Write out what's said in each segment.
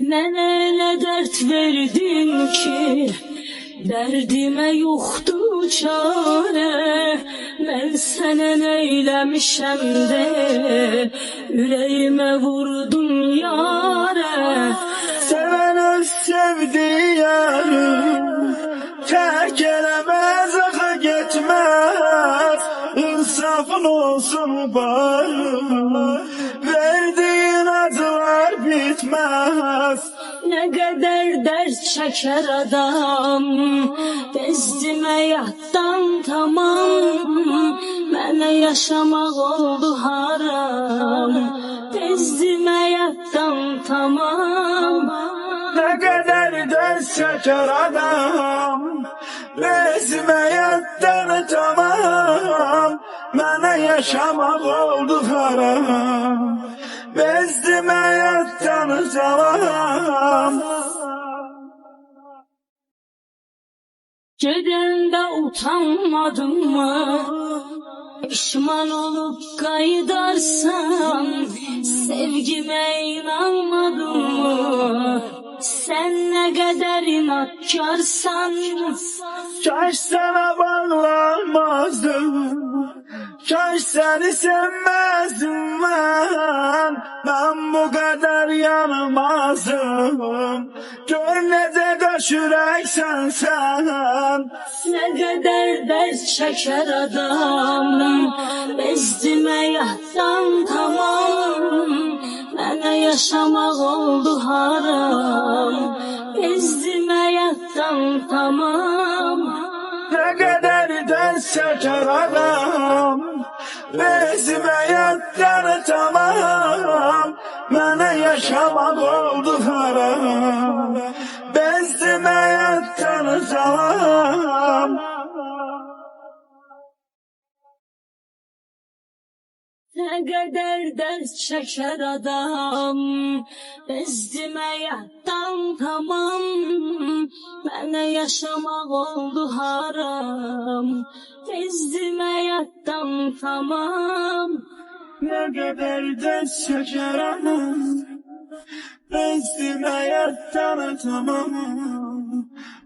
Mənə nə dərd verdin ki, dərdimə yoxdur çarə. Mən sənə neyləmişəm də, ürəyimə vurdun yarə. Sevən öz sevdiyəni tərk eləməz, axı getməz. İnsafın olsun bari, verdiyin acılar bitməz. Nə qədər dərd çəkər adam, bezdimə yaddan tamam. Mənə yaşamaq oldu haram, bezdimə yaddan tamam. Nə qədər dərd çəkər adam, bezdimə yaddan tamam. Mənə yaşamaq oldu haram, bezdimə yaddan tamam. Gedəndə utanmadın mı? Pişman olub qayıdarsan, sevgimə inanmadın mı? Sən nə qədər inatkarsan. Kaş sana bağlanmazdım, kaş seni sevmezdim ben. Ben bu kadar yanmazdım, gör necə döşürəksən sen. Nə qədər dərd çəkər adam, bezdimə yaddan tamam. Mənə yaşamaq oldu haram, bezdimə yaddan tamam. Nə qədər dərd çəkər adam, bezdimə yaddan tamam. Mənə yaşamaq oldu haram, bezdimə yaddan tamam. Nə qədər dərd çəkər adam, bezdimə yaddan tamam. Mənə yaşamaq oldu haram, bezdimə yaddan tamam. Nə qədər dərd çəkər adam, bezdimə yaddan tamam.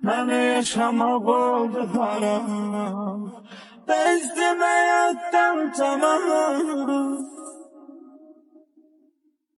Mənə yaşamaq oldu haram, bezdimə yaddan tamam.